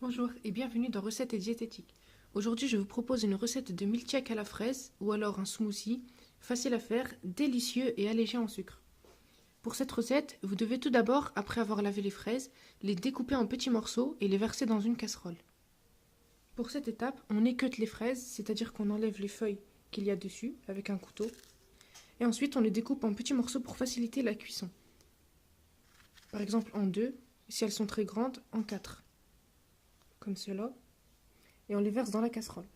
Bonjour et bienvenue dans Recettes et Diététique. Aujourd'hui, je vous propose une recette de milkshake à la fraise ou alors un smoothie, facile à faire, délicieux et allégé en sucre. Pour cette recette, vous devez tout d'abord, après avoir lavé les fraises, les découper en petits morceaux et les verser dans une casserole. Pour cette étape, on équeute les fraises, c'est-à-dire qu'on enlève les feuilles qu'il y a dessus avec un couteau. Et ensuite, on les découpe en petits morceaux pour faciliter la cuisson. Par exemple en 2, si elles sont très grandes, en 4. Comme cela, et on les verse dans la casserole.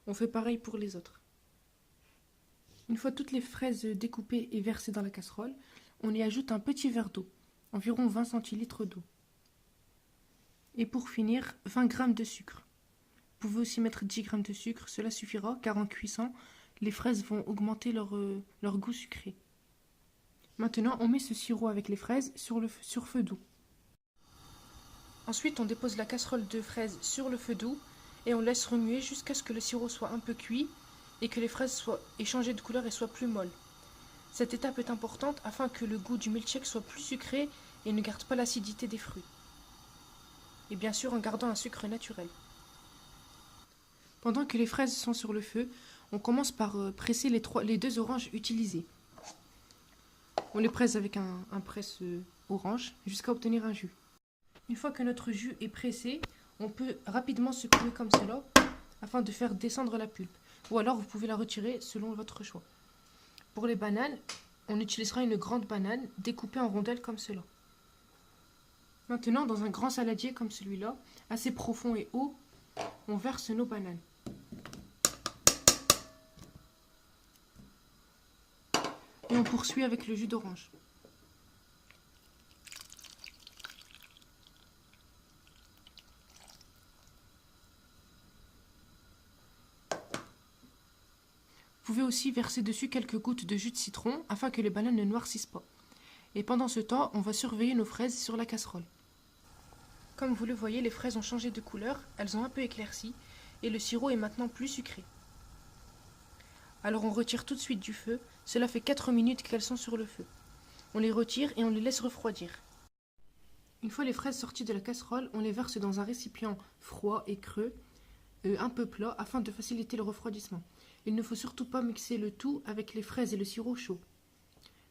On fait pareil pour les autres. Une fois toutes les fraises découpées et versées dans la casserole, on y ajoute un petit verre d'eau, environ 20 centilitres d'eau. Et pour finir, 20 g de sucre. Vous pouvez aussi mettre 10 g de sucre, cela suffira car en cuisant, les fraises vont augmenter leur goût sucré. Maintenant, on met ce sirop avec les fraises sur feu doux. Ensuite, on dépose la casserole de fraises sur le feu doux et on laisse remuer jusqu'à ce que le sirop soit un peu cuit et que les fraises aient changé de couleur et soient plus molles. Cette étape est importante afin que le goût du milkshake soit plus sucré et ne garde pas l'acidité des fruits. Et bien sûr en gardant un sucre naturel. Pendant que les fraises sont sur le feu, on commence par presser les 2 oranges utilisées. On les presse avec un presse orange jusqu'à obtenir un jus. Une fois que notre jus est pressé, on peut rapidement secouer comme cela afin de faire descendre la pulpe. Ou alors vous pouvez la retirer selon votre choix. Pour les bananes, on utilisera une grande banane découpée en rondelles comme cela. Maintenant, dans un grand saladier comme celui-là, assez profond et haut, on verse nos bananes. Et on poursuit avec le jus d'orange. Vous pouvez aussi verser dessus quelques gouttes de jus de citron afin que les bananes ne noircissent pas. Et pendant ce temps, on va surveiller nos fraises sur la casserole. Comme vous le voyez, les fraises ont changé de couleur, elles ont un peu éclairci et le sirop est maintenant plus sucré. Alors on retire tout de suite du feu, cela fait 4 minutes qu'elles sont sur le feu. On les retire et on les laisse refroidir. Une fois les fraises sorties de la casserole, on les verse dans un récipient froid et creux, un peu plat afin de faciliter le refroidissement. Il ne faut surtout pas mixer le tout avec les fraises et le sirop chaud.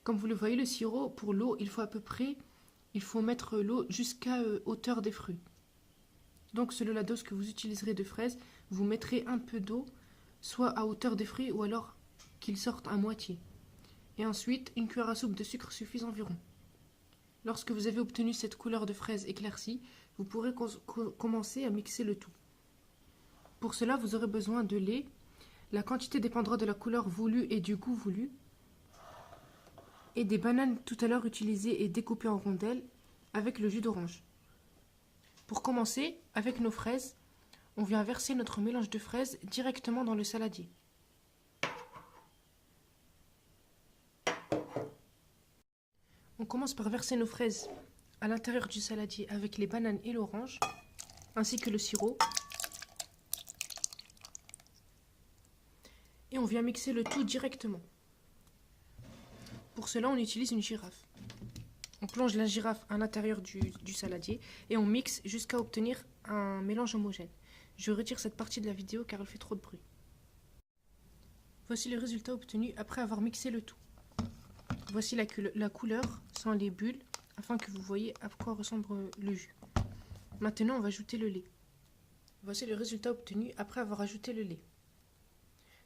Comme vous le voyez, le sirop, pour l'eau, il faut mettre l'eau jusqu'à hauteur des fruits. Donc selon la dose que vous utiliserez de fraises, vous mettrez un peu d'eau, soit à hauteur des fruits ou alors qu'ils sortent à moitié. Et ensuite, une cuillère à soupe de sucre suffit environ. Lorsque vous avez obtenu cette couleur de fraise éclaircie, vous pourrez commencer à mixer le tout. Pour cela, vous aurez besoin de lait. La quantité dépendra de la couleur voulue et du goût voulu. Et des bananes tout à l'heure utilisées et découpées en rondelles avec le jus d'orange. Pour commencer, avec nos fraises, on vient verser notre mélange de fraises directement dans le saladier. On commence par verser nos fraises à l'intérieur du saladier avec les bananes et l'orange, ainsi que le sirop. Et on vient mixer le tout directement. Pour cela, on utilise une girafe. On plonge la girafe à l'intérieur du saladier et on mixe jusqu'à obtenir un mélange homogène. Je retire cette partie de la vidéo car elle fait trop de bruit. Voici le résultat obtenu après avoir mixé le tout. Voici la couleur sans les bulles afin que vous voyez à quoi ressemble le jus. Maintenant, on va ajouter le lait. Voici le résultat obtenu après avoir ajouté le lait.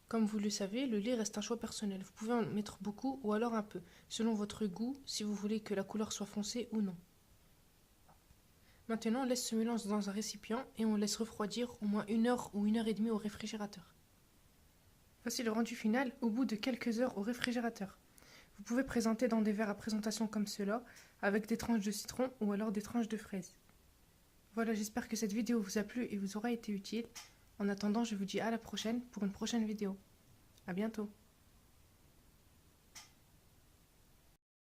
Comme vous le savez, le lait reste un choix personnel. Vous pouvez en mettre beaucoup ou alors un peu, selon votre goût, si vous voulez que la couleur soit foncée ou non. Maintenant, on laisse ce mélange dans un récipient et on laisse refroidir au moins 1 heure ou 1 heure et demie au réfrigérateur. Voici le rendu final au bout de quelques heures au réfrigérateur. Vous pouvez présenter dans des verres à présentation comme cela, avec des tranches de citron ou alors des tranches de fraises. Voilà, j'espère que cette vidéo vous a plu et vous aura été utile. En attendant, je vous dis à la prochaine pour une prochaine vidéo. À bientôt.